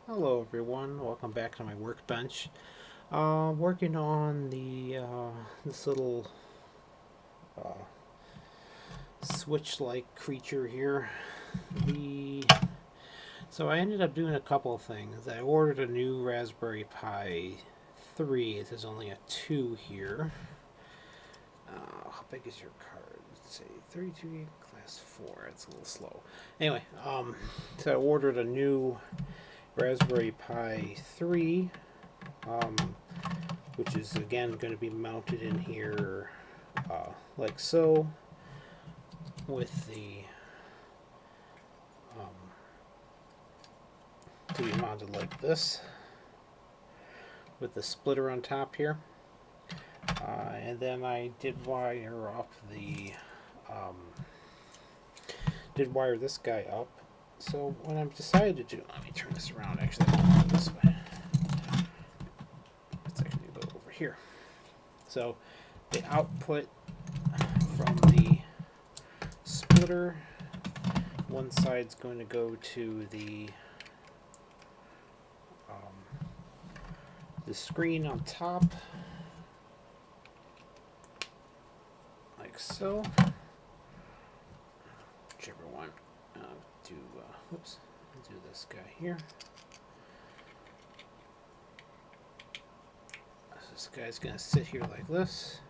Hello everyone, welcome back to my workbench. Working on the this little uh, switch-like creature here. The so I ended up doing a couple of things. I ordered a new Raspberry Pi 3. There's only a 2 here. How big is your card? Let's see, 32 gig class 4. It's a little slow. Anyway, so I ordered a new Raspberry Pi 3. Um, which is again going to be mounted in here like so, with the to be mounted like this with the splitter on top here, and then I did wire up the did wire this guy up. So what I've decided to do, let me turn this around, actually this way, let's actually go over here. So the output from the splitter, one side's going to go to the screen on top, like so. Whichever one. Oops, do this guy here. This guy's gonna sit here like this.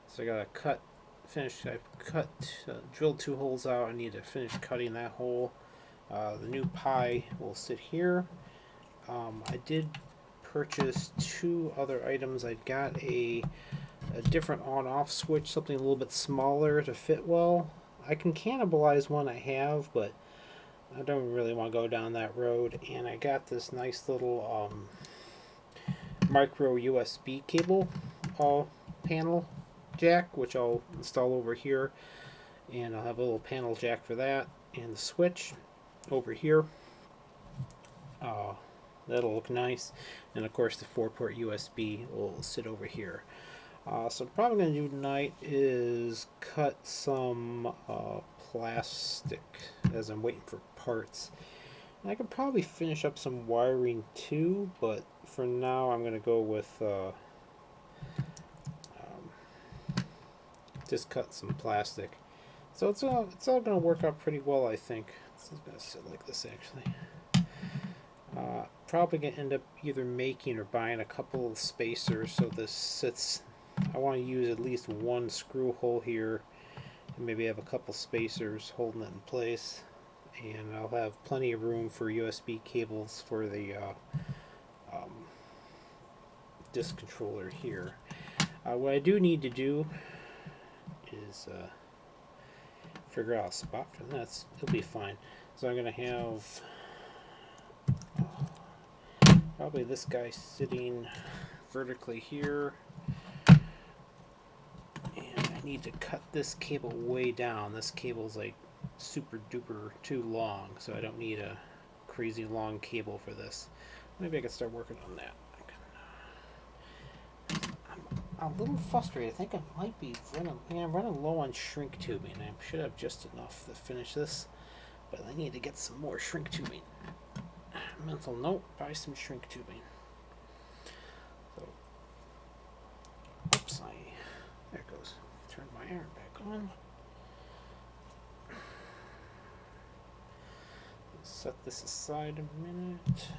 So I gotta drilled 2 holes out. I need to finish cutting that hole. The new Pi will sit here. I did purchase 2 other items. I got a different on-off switch, something a little bit smaller to fit well. I can cannibalize one I have, but I don't really want to go down that road. And I got this nice little micro USB cable panel jack, which I'll install over here, and I'll have a little panel jack for that, and the switch over here. That'll look nice, and of course the 4-port USB will sit over here. So what I'm probably going to do tonight is cut some plastic as I'm waiting for parts. And I could probably finish up some wiring too, but for now I'm going to go with just cut some plastic. So it's all going to work out pretty well, I think. This is going to sit like this actually. Probably going to end up either making or buying a couple of spacers so this sits. I want to use at least one screw hole here, and maybe have a couple spacers holding it in place, and I'll have plenty of room for USB cables for the disk controller here. What I do need to do is figure out a spot for that. It'll be fine. So I'm going to have probably this guy sitting vertically here, and I need to cut this cable way down. This cable's like super duper too long, so I don't need a crazy long cable for this. Maybe I can start working on that. I'm a little frustrated. I think I might be running low on shrink tubing. I should have just enough to finish this, but I need to get some more shrink tubing. Mental note: buy some shrink tubing. So, oops, there it goes. Turn my iron back on. Set this aside a minute.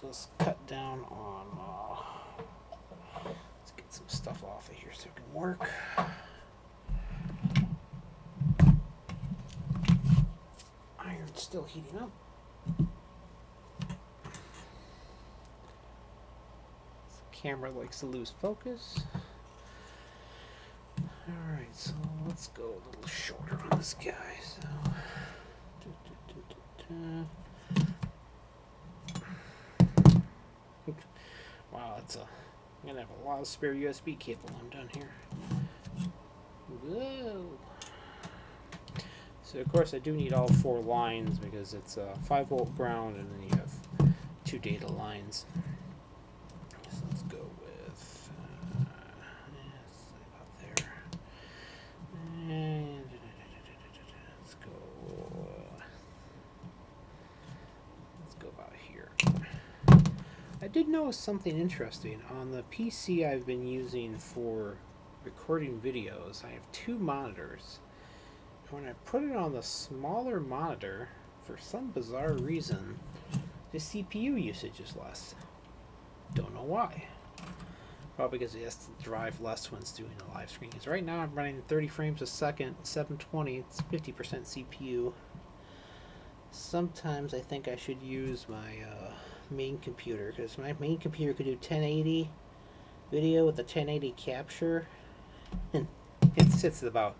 Just cut down on. Let's get some stuff off of here so it can work. Iron's still heating up. This camera likes to lose focus. Alright, so let's go a little shorter on this guy. So. Wow, I'm gonna have a lot of spare USB cable when I'm done here. Whoa! So of course I do need all 4 lines because it's a 5-volt ground, and then you have 2 data lines. So let's go with about there. And let's go did notice something interesting. On the PC I've been using for recording videos, I have two monitors. And when I put it on the smaller monitor, for some bizarre reason, the CPU usage is less. Don't know why. Probably because it has to drive less when it's doing a live stream. Because right now I'm running 30 frames a second, 720, it's 50% CPU. Sometimes I think I should use my main computer, because my main computer could do 1080 video with the 1080 capture, and it sits at about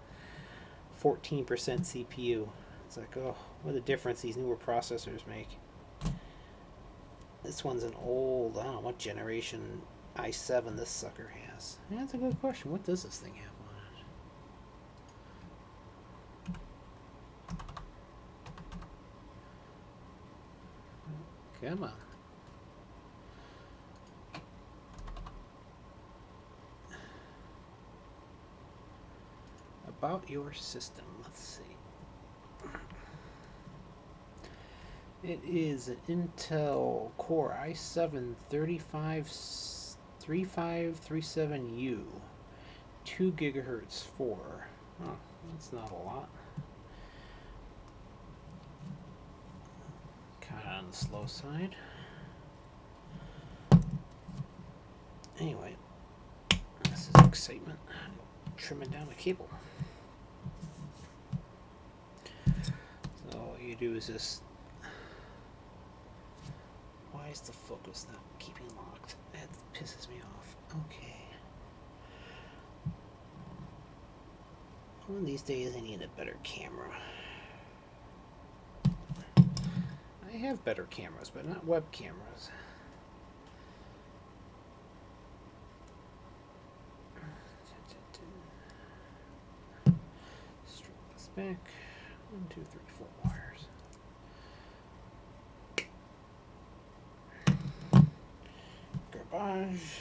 14% CPU. It's like, oh, what a difference these newer processors make. This one's an old, I don't know what generation i7 this sucker has. Yeah, that's a good question. What does this thing have on it? Come on. About your system, let's see. It is an Intel Core i7 3537U, 2 gigahertz 4. Oh, that's not a lot. Kind of on the slow side. Anyway, this is excitement. Trimming down the cable. So all you do is just. Why is the focus not keeping locked? That pisses me off. Okay. One of these days I need a better camera. I have better cameras, but not web cameras. Strip this back. 1, 2, 3, 4 wires. Garbage.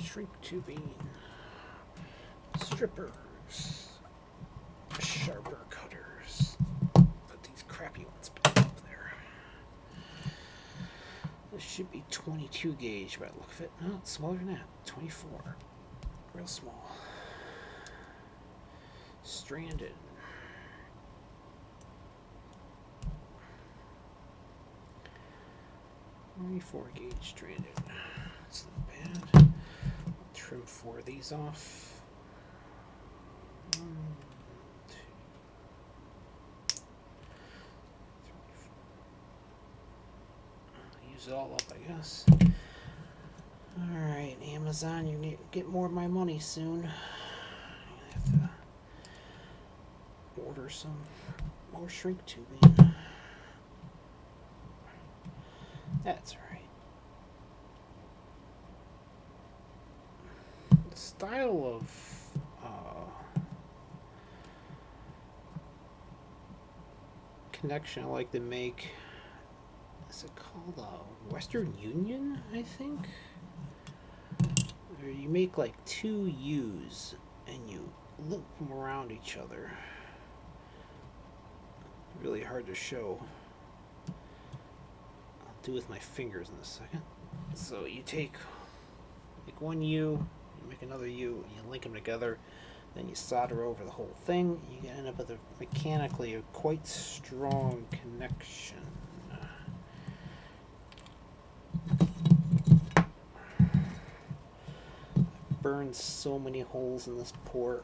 Shrink tubing. Strippers. Sharper cutters. Put these crappy ones back up there. This should be 22 gauge by the look of it. No, it's smaller than that. 24. Real small. Stranded. .24 gauge stranded. That's not bad. I'll trim 4 of these off. 1, 2, 3, 4. I'll use it all up, I guess. Alright, Amazon, you need to get more of my money soon. I have to order some more shrink tubing. That's right. The style of connection I like to make, is it called Western Union, I think? Where you make like 2 U's and you loop them around each other. Really hard to show. I'll do with my fingers in a second. So you take one U, you make another U, and you link them together, then you solder over the whole thing. You end up with mechanically a quite strong connection. I've burned so many holes in this poor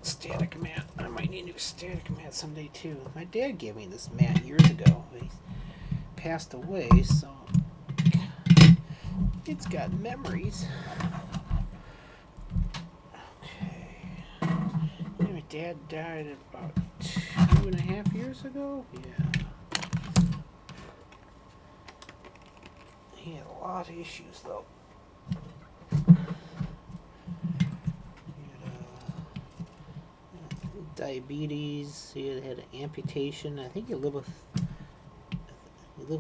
static mat. I might need a new static mat someday too. My dad gave me this mat years ago. He passed away, so it's got memories. Okay. Yeah, my dad died about 2.5 years ago. Yeah. He had a lot of issues though. Diabetes. He had an amputation. I think he lived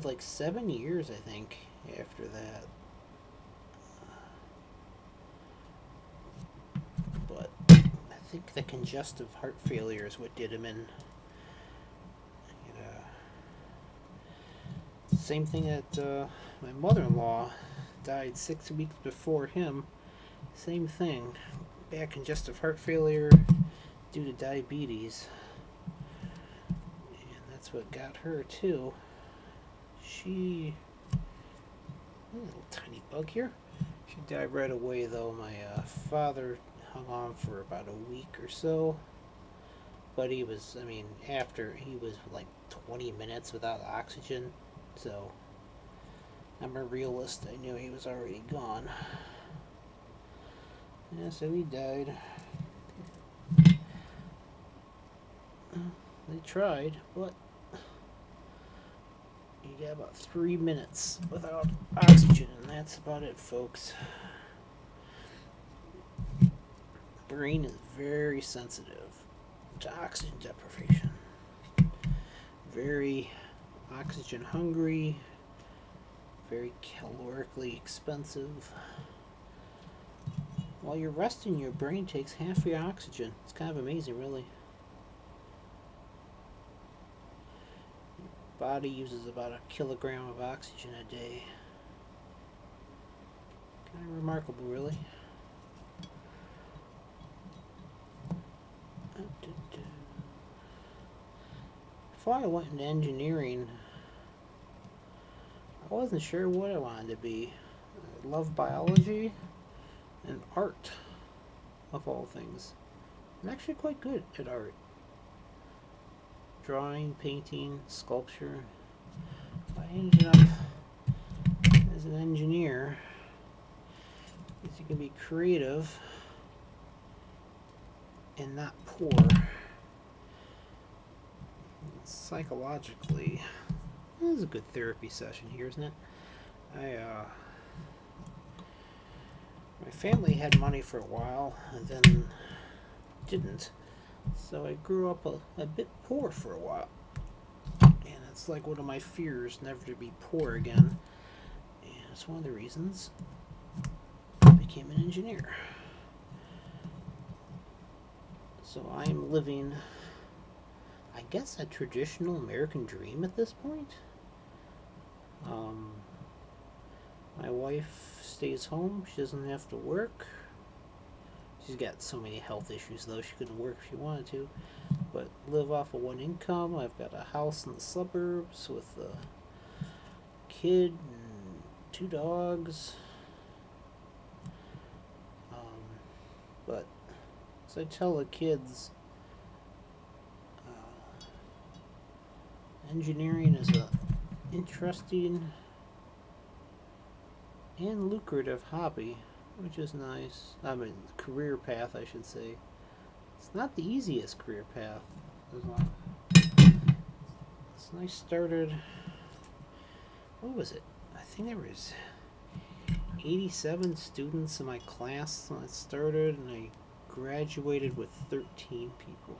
like 7 years, I think, after that. But I think the congestive heart failure is what did him in. Same thing that my mother-in-law died 6 weeks before him. Same thing. Back congestive heart failure due to diabetes. And that's what got her too. She... a little tiny bug here. She died right away though. My father hung on for about a week or so. But he was, after he was like 20 minutes without oxygen. So, I'm a realist. I knew he was already gone. Yeah, so he died. They tried, but you got about 3 minutes without oxygen, and that's about it, folks. Brain is very sensitive to oxygen deprivation. Very oxygen hungry, very calorically expensive. While you're resting, your brain takes half your oxygen. It's kind of amazing, really. Your body uses about a kilogram of oxygen a day. Kind of remarkable, really. Before I went into engineering, I wasn't sure what I wanted to be. I love biology and art, of all things. I'm actually quite good at art. Drawing, painting, sculpture. I ended up as an engineer because you can be creative and not poor. Psychologically, this is a good therapy session here, isn't it? My family had money for a while and then didn't, so I grew up a bit poor for a while, and it's like one of my fears, never to be poor again, and it's one of the reasons I became an engineer. So I'm living, I guess, a traditional American dream at this point. My wife stays home. She doesn't have to work. She's got so many health issues, though. She couldn't work if she wanted to. But live off of one income. I've got a house in the suburbs with a kid and 2 dogs. But as I tell the kids, engineering is a interesting and lucrative hobby, which is nice. Career path, I should say. It's not the easiest career path. So I started, what was it? I think there was 87 students in my class when I started, and I graduated with 13 people.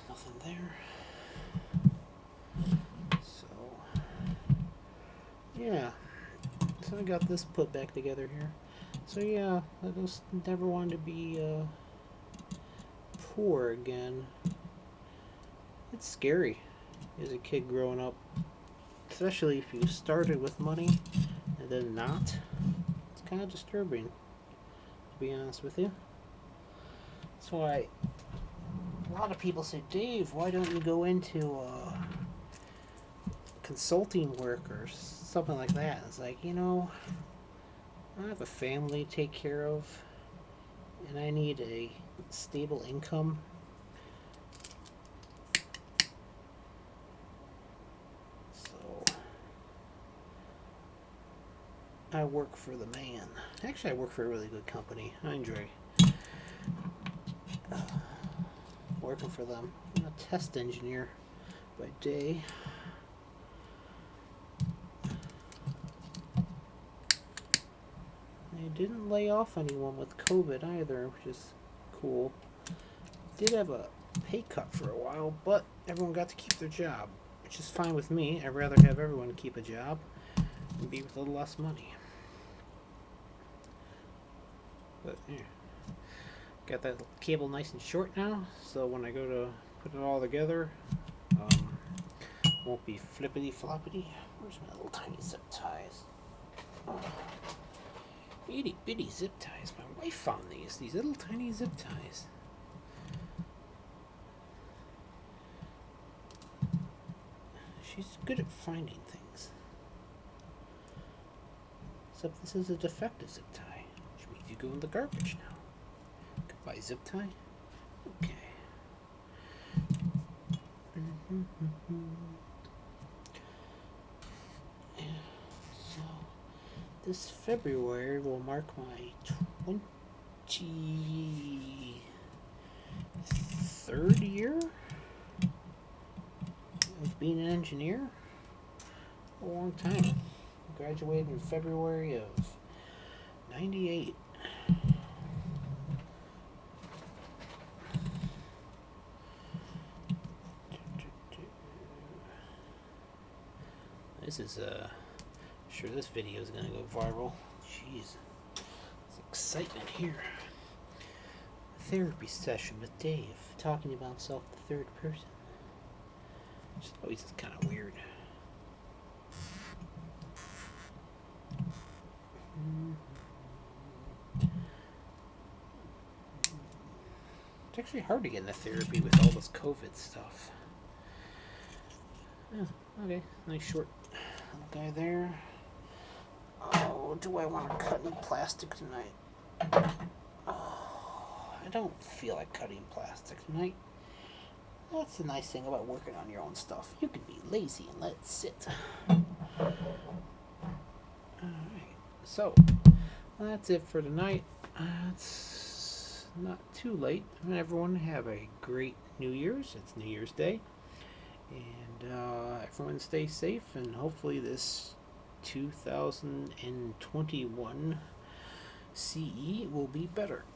Nothing there. So, yeah. So I got this put back together here. So yeah, I just never wanted to be poor again. It's scary as a kid growing up, especially if you started with money and then not. It's kind of disturbing, to be honest with you. That's why a lot of people say, Dave, why don't you go into consulting work or something like that? It's like, I have a family to take care of, and I need a stable income. So, I work for the man. Actually, I work for a really good company. I enjoy working for them. I'm a test engineer by day. They didn't lay off anyone with COVID either, which is cool. Did have a pay cut for a while, but everyone got to keep their job. which is fine with me. I'd rather have everyone keep a job and be with a little less money. But yeah, got that cable nice and short now, so when I go to put it all together, won't be flippity floppity. Where's my little tiny zip ties? Oh, itty bitty zip ties. My wife found these little tiny zip ties. She's good at finding things. Except this is a defective zip tie, which means you go in the garbage now. Goodbye, zip tie. Okay. So, this February will mark my 23rd year of being an engineer. A long time. I graduated in February of '98. This is sure this video is gonna go viral. Jeez, it's excitement here. Therapy session with Dave, talking about himself in the third person. Which always is kind of weird. It's actually hard to get into therapy with all this COVID stuff. Oh, okay, nice short little guy there. Oh, do I want to cut any plastic tonight? Oh, I don't feel like cutting plastic tonight. That's the nice thing about working on your own stuff. You can be lazy and let it sit. Alright, so that's it for tonight. It's not too late. Everyone have a great New Year's. It's New Year's Day. And everyone stay safe, and hopefully this 2021 CE will be better.